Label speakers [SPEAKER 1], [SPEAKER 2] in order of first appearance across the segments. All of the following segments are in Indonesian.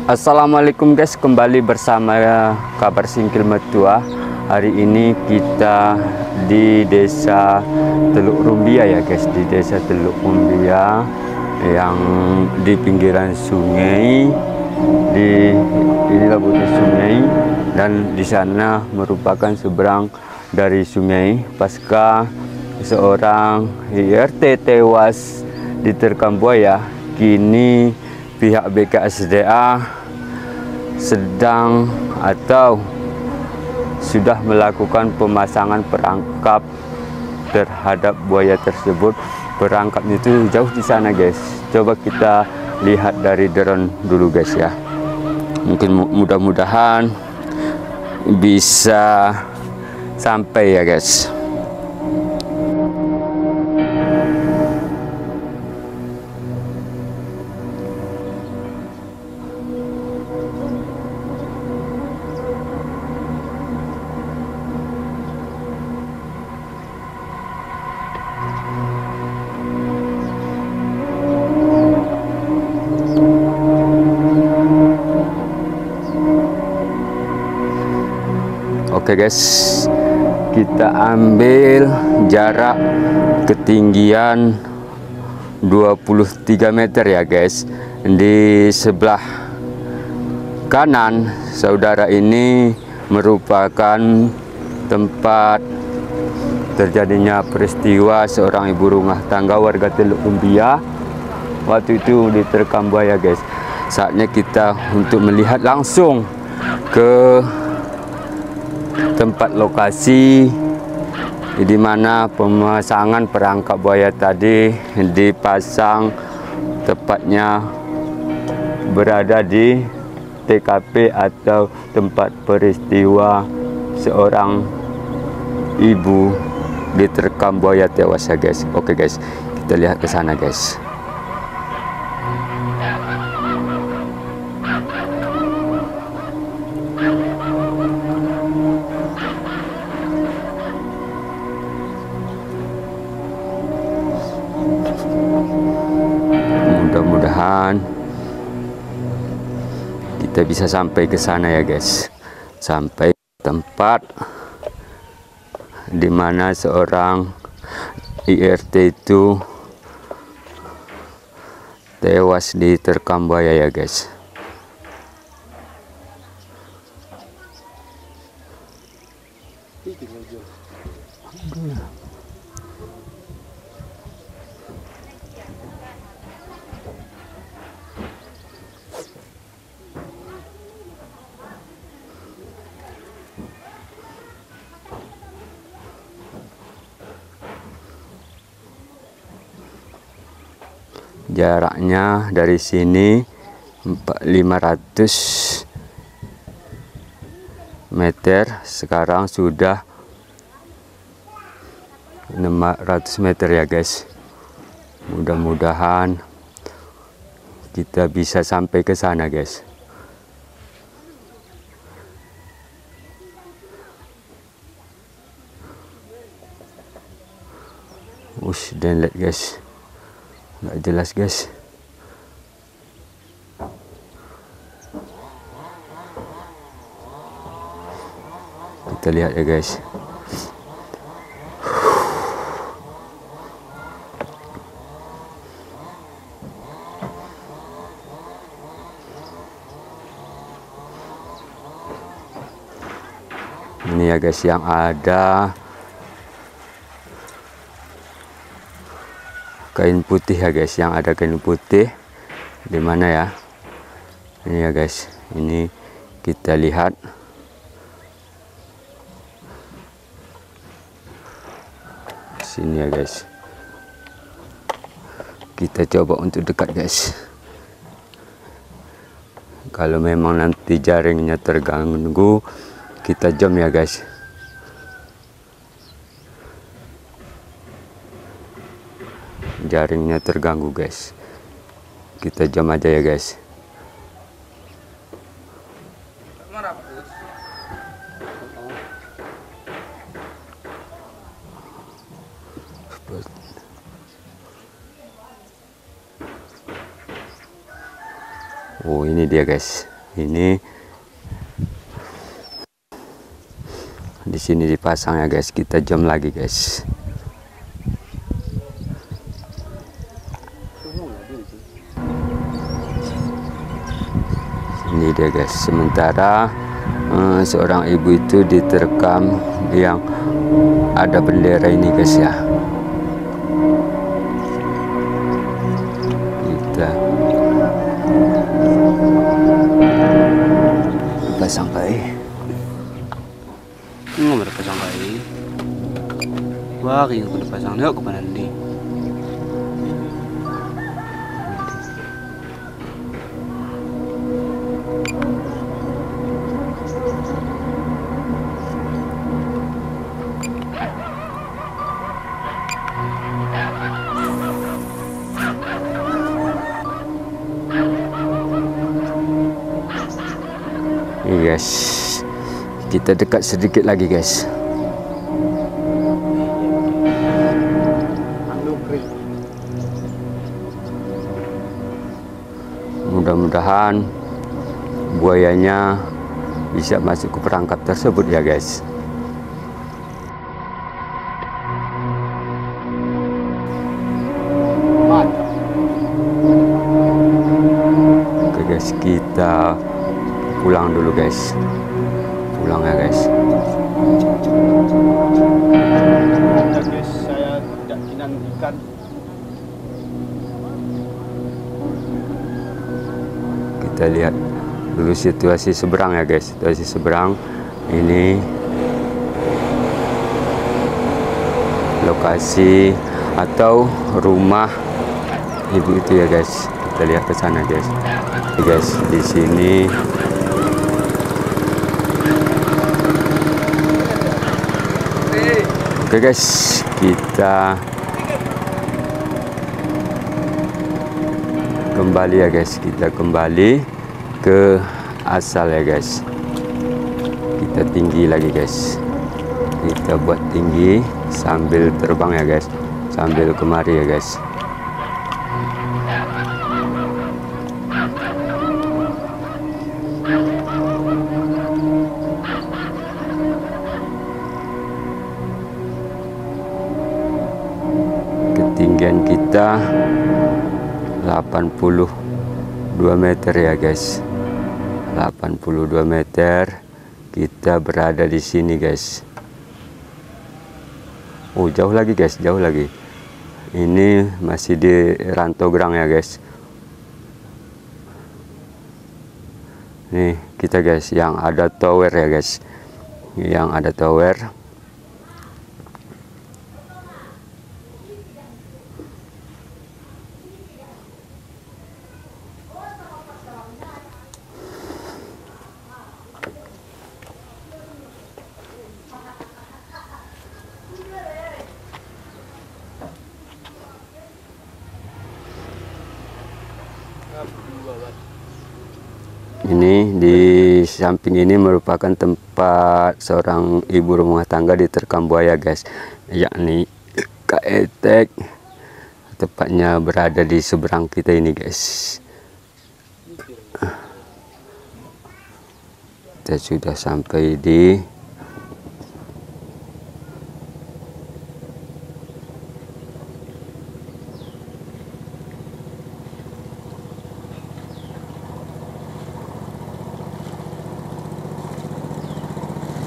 [SPEAKER 1] Assalamualaikum guys, kembali bersama Kabar Singkil Metua. Hari ini kita di desa Teluk Rumbia ya guys, di desa Teluk Rumbia yang di pinggiran sungai. Inilah bukit sungai, dan di sana merupakan seberang dari sungai pasca seorang IRT tewas diterkam buaya. Kini pihak BKSDA sedang atau sudah melakukan pemasangan perangkap terhadap buaya tersebut. Perangkap itu jauh di sana guys. Coba kita lihat dari drone dulu guys ya. Mungkin mudah-mudahan bisa sampai ya guys. Oke guys, kita ambil jarak ketinggian 23 meter ya guys. Di sebelah kanan saudara ini merupakan tempat terjadinya peristiwa seorang ibu rumah tangga warga Teluk Rumbia. Waktu itu diterkam buaya guys. Saatnya kita untuk melihat langsung ke tempat lokasi di mana pemasangan perangkap buaya tadi dipasang, tepatnya berada di TKP atau tempat peristiwa seorang ibu diterkam buaya tewas ya guys. Oke guys, kita lihat ke sana guys. Mudah-mudahan kita bisa sampai ke sana ya guys, sampai tempat di mana seorang IRT itu tewas diterkam buaya ya guys. Jaraknya dari sini 500 meter, sekarang sudah 600 meter ya guys. Mudah-mudahan kita bisa sampai ke sana guys. Dan lihat guys, nggak jelas guys. Kita lihat ya guys. Ini ya guys yang ada kain putih ya guys, yang ada kain putih di mana ya? Ini ya guys, ini kita lihat. Sini ya guys. Kita coba untuk dekat guys. Kalau memang nanti jaringnya terganggu, kita jam ya guys. Jaringnya terganggu guys, kita jam aja ya guys. Oh ini dia guys. Ini di sini dipasang ya guys. Kita jam lagi guys. Ini dia guys. Sementara seorang ibu itu diterkam yang ada bendera ini guys ya. Kita pasang kai.
[SPEAKER 2] Nggak ada pasang kai. Wah, kayaknya aku udah pasang nih. Aku mana nih?
[SPEAKER 1] Guys, kita dekat sedikit lagi guys. Mudah-mudahan buayanya bisa masuk ke perangkap tersebut ya guys. Oke guys, kita pulang dulu guys. Pulang ya guys.
[SPEAKER 2] Ya guys, saya tidak kinang ikan.
[SPEAKER 1] Kita lihat dulu situasi seberang ya guys. Situasi seberang ini lokasi atau rumah ibu itu ya guys. Kita lihat ke sana guys. Guys, di sini oke guys, kita kembali ya guys. Kita kembali ke asal ya guys. Kita tinggi lagi guys. Kita buat tinggi sambil terbang ya guys. Sambil kemari ya guys. Ketinggian kita 82 meter ya guys. 82 meter. Kita berada di sini guys. Oh, jauh lagi guys, jauh lagi. Ini masih di Rantograng ya guys. Nih kita guys, yang ada tower ya guys. Yang ada tower. Ini di samping ini merupakan tempat seorang ibu rumah tangga diterkam buaya guys, yakni Kak Etek. Tepatnya berada di seberang kita ini guys. Kita sudah sampai di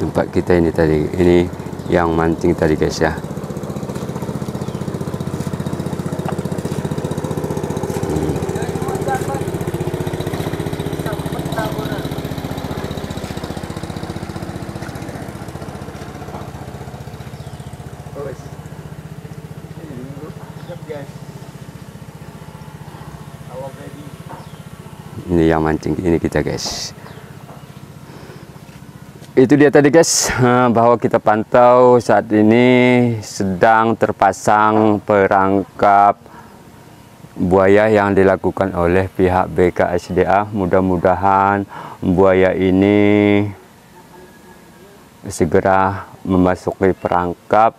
[SPEAKER 1] tempat kita ini tadi. Ini yang mancing tadi guys ya. Ini yang mancing ini kita guys. Itu dia tadi guys, bahwa kita pantau saat ini sedang terpasang perangkap buaya yang dilakukan oleh pihak BKSDA. Mudah-mudahan buaya ini segera memasuki perangkap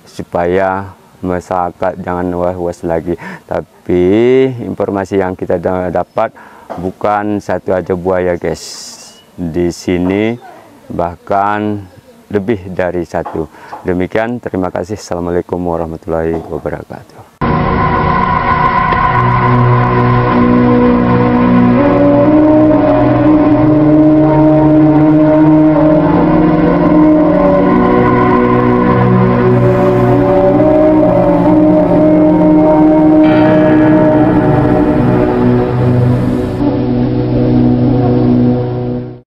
[SPEAKER 1] supaya masyarakat jangan was-was lagi. Tapi informasi yang kita dapat bukan satu aja buaya guys. Di sini bahkan lebih dari satu. Demikian, terima kasih. Assalamualaikum warahmatullahi wabarakatuh.